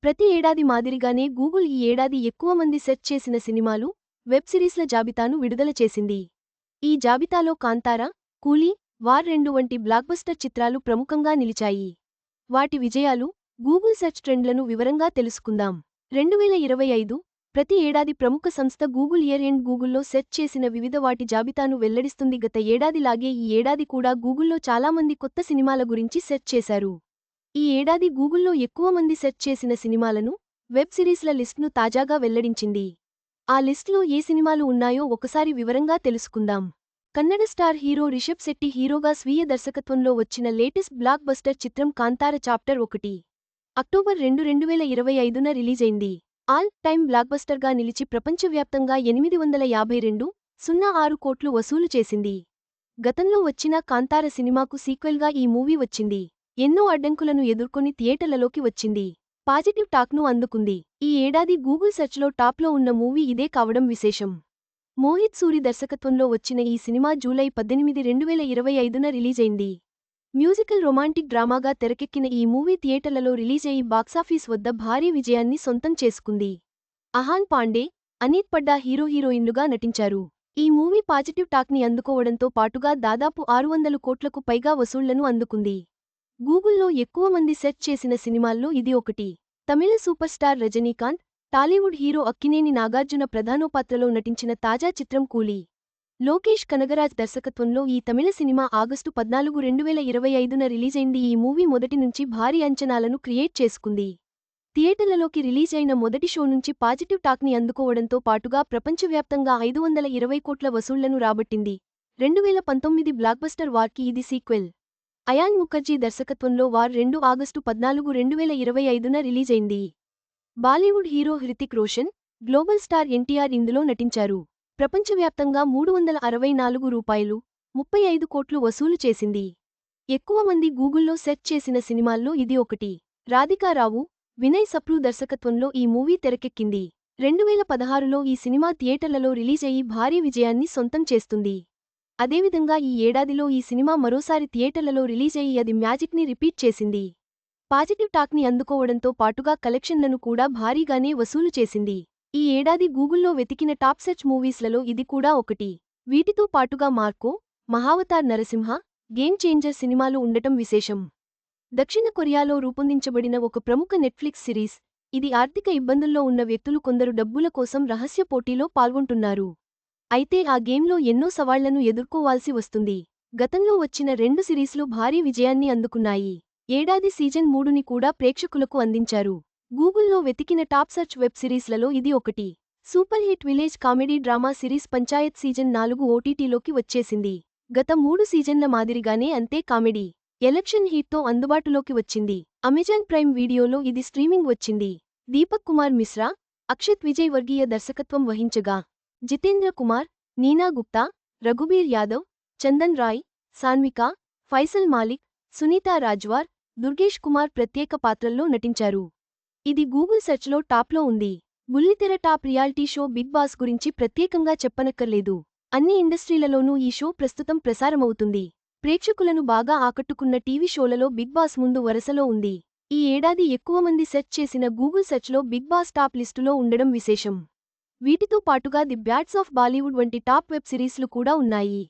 ప్రతి ఏడాది మాదిరిగానే గూగుల్ ఈ ఏడాది ఎక్కువ మంది సెర్చ్ చేసిన సినిమాలు, వెబ్ సిరీస్ల జాబితాను విడుదల చేసింది. ఈ జాబితాలో కాంతారా, కూలీ, వార్ 2 వంటి బ్లాక్బస్టర్ చిత్రాలు ప్రముఖంగా నిలిచాయి. వాటి విజయాలు, గూగుల్ సెర్చ్ ట్రెండ్లను వివరంగా తెలుసుకుందాం. 2025 ప్రతి ఏడాది ప్రముఖ సంస్థ గూగుల్ ఇయర్ ఎండ్ గూగుల్లో సెర్చ్ చేసిన వివిధ వాటి జాబితాను వెల్లడిస్తుంది. గత ఏడాదిలాగే ఈ ఏడాది కూడా గూగుల్లో చాలామంది కొత్త సినిమాల గురించి సెర్చ్ చేశారు. ఈ ఏడాది గూగుల్లో ఎక్కువ మంది సెర్చ్ చేసిన సినిమాలను, వెబ్ సిరీస్ల లిస్ట్ను తాజాగా వెల్లడించింది. ఆ లిస్ట్లో ఏ సినిమాలు ఉన్నాయో ఒకసారి వివరంగా తెలుసుకుందాం. కన్నడ స్టార్ హీరో రిషబ్ శెట్టి హీరోగా స్వీయ దర్శకత్వంలో వచ్చిన లేటెస్ట్ బ్లాక్ బస్టర్ చిత్రం కాంతార చాప్టర్ 1 అక్టోబర్ 2, 2025న రిలీజైంది. ఆల్ టైమ్ బ్లాక్బస్టర్గా నిలిచి ప్రపంచవ్యాప్తంగా 852.06 కోట్లు వసూలు చేసింది. గతంలో వచ్చిన కాంతార సినిమాకు సీక్వెల్గా ఈ మూవీ వచ్చింది. ఎన్నో అడ్డంకులను ఎదుర్కొని థియేటర్లలోకి వచ్చింది. పాజిటివ్ టాక్ను అందుకుంది. ఈ ఏడాది గూగుల్ సెర్చ్లో టాప్లో ఉన్న మూవీ ఇదే కావడం విశేషం. మోహిత్ సూరి దర్శకత్వంలో వచ్చిన ఈ సినిమా జూలై 18, 2025న రిలీజైంది. మ్యూజికల్ రొమాంటిక్ డ్రామాగా తెరకెక్కిన ఈ మూవీ థియేటర్లలో రిలీజయి బాక్సాఫీస్ వద్ద భారీ విజయాన్ని సొంతం చేసుకుంది. అహాన్ పాండే, అనీత్ పడ్డా హీరోయిన్లుగా నటించారు. ఈ మూవీ పాజిటివ్ టాక్ని అందుకోవడంతో పాటుగా దాదాపు 600 కోట్లకు పైగా వసూళ్లను అందుకుంది. గూగుల్లో ఎక్కువ మంది సెర్చ్ చేసిన సినిమాల్లో ఇది ఒకటి. తమిళ super star Rajinikanth, Tollywood hero Akkineni Nagarjuna ప్రధానోపాత్రలో నటించిన తాజా చిత్రం కూలీ. లోకేష్ కనగరాజ్ దర్శకత్వంలో ఈ తమిళ సినిమా ఆగస్టు 14, 2025న రిలీజైంది. ఈ మూవీ మొదటి నుంచి భారీ అంచనాలను క్రియేట్ చేసుకుంది. థియేటర్లలోకి రిలీజ్ అయిన మొదటి షో నుంచి పాజిటివ్ టాక్ని అందుకోవడంతో పాటుగా ప్రపంచవ్యాప్తంగా 520 కోట్ల వసూళ్లను రాబట్టింది. 2019 బ్లాక్బస్టర్ వార్కి ఇది సీక్వెల్. అయాన్ ముఖర్జీ దర్శకత్వంలో వార్ 2 ఆగస్టు 14, 2025న రిలీజైంది. Bollywood hero Hrithik Roshan, global star NTR ఇందులో నటించారు. ప్రపంచవ్యాప్తంగా రూ. 364.35 కోట్లు వసూలు చేసింది. ఎక్కువ మంది గూగుల్లో సెర్చ్ చేసిన సినిమాల్లో ఇది ఒకటి. రాధికా రావు, వినయ్ సప్రూ దర్శకత్వంలో ఈ మూవీ తెరకెక్కింది. 2016లో ఈ సినిమా థియేటర్లలో రిలీజయి భారీ విజయాన్ని సొంతం చేస్తుంది. అదేవిధంగా ఈ ఏడాదిలో ఈ సినిమా మరోసారి థియేటర్లలో రిలీజయి అది మ్యాజిక్ని రిపీట్ చేసింది. పాజిటివ్ టాక్ని అందుకోవడంతో పాటుగా కలెక్షన్లను కూడా భారీగానే వసూలు చేసింది. ఈ ఏడాది గూగుల్లో వెతికిన టాప్ సెర్చ్ మూవీస్లలో ఇది కూడా ఒకటి. వీటితో పాటుగా Marco, Mahavatar Narasimha, game changer సినిమాలు ఉండటం విశేషం. దక్షిణ కొరియాలో రూపొందించబడిన ఒక ప్రముఖ నెట్ఫ్లిక్స్ సిరీస్. ఇది ఆర్థిక ఇబ్బందుల్లో ఉన్న వ్యక్తులు కొందరు డబ్బుల కోసం రహస్య పోటీలో పాల్గొంటున్నారు. అయితే ఆ గేమ్లో ఎన్నో సవాళ్లను ఎదుర్కోవాల్సి వస్తుంది. గతంలో వచ్చిన 2 సిరీస్లు భారీ విజయాన్ని అందుకున్నాయి. ఏడాది సీజన్ 3ని కూడా ప్రేక్షకులకు అందించారు. గూగుల్లో వెతికిన టాప్ సెర్చ్ వెబ్ సిరీస్లలో ఇది ఒకటి. Super hit village comedy drama series Panchayat season 4 ఓటీటీలోకి వచ్చేసింది. గత 3 సీజన్ల మాదిరిగానే అంతే కామెడీ, ఎలక్షన్ హీట్తో అందుబాటులోకి వచ్చింది. అమెజాన్ ప్రైమ్ వీడియోలో ఇది స్ట్రీమింగ్ వచ్చింది. దీపక్ కుమార్ మిశ్రా, అక్షత్ విజయ్ వర్గీయ దర్శకత్వం వహించగా, జితేంద్ర కుమార్, నీనా గుప్తా, రఘుబీర్ యాదవ్, చందన్ రాయ్, సాన్విక, ఫైసల్ మాలిక్, సునీతా రాజ్వార్, దుర్గేష్ కుమార్ ప్రత్యేక పాత్రల్లో నటించారు. ఇది గూగుల్ సెర్చ్లో టాప్లో ఉంది. బుల్లితెర top reality show Bigg Boss గురించి ప్రత్యేకంగా చెప్పనక్కర్లేదు. అన్ని ఇండస్ట్రీలలోనూ ఈ షో ప్రస్తుతం ప్రసారమవుతుంది. ప్రేక్షకులను బాగా ఆకట్టుకున్న టీవీ షోలలో బిగ్ బాస్ ముందు వరుసలో ఉంది. ఈ ఏడాది ఎక్కువ మంది సెర్చ్ చేసిన గూగుల్ సెర్చ్లో బిగ్ బాస్ టాప్ లిస్టులో ఉండడం విశేషం. వీటితో పాటుగా ది బ్యాట్స్ ఆఫ్ బాలీవుడ్ వంటి టాప్ వెబ్ సిరీస్లు కూడా ఉన్నాయి.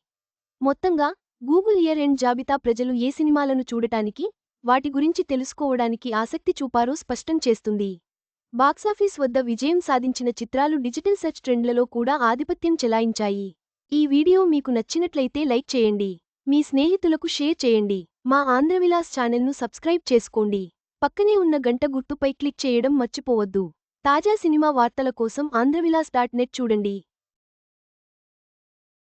మొత్తంగా గూగుల్ ఇయర్ ఎండ్ జాబితా ప్రజలు ఏ సినిమాలను చూడటానికి, వాటి గురించి తెలుసుకోవడానికి ఆసక్తి చూపారో స్పష్టం చేస్తుంది. బాక్సాఫీస్ వద్ద విజయం సాధించిన చిత్రాలు డిజిటల్ సెర్చ్ ట్రెండ్లలో కూడా ఆధిపత్యం చెలాయించాయి. ఈ వీడియో మీకు నచ్చినట్లయితే లైక్ చేయండి. మీ స్నేహితులకు షేర్ చేయండి. మా ఆంధ్రవిలాస్ ఛానల్ను సబ్స్క్రైబ్ చేసుకోండి. పక్కనే ఉన్న గంట గుర్తుపై క్లిక్ చేయడం మర్చిపోవద్దు. తాజా సినిమా వార్తల కోసం ఆంధ్రవిలాస్.net చూడండి.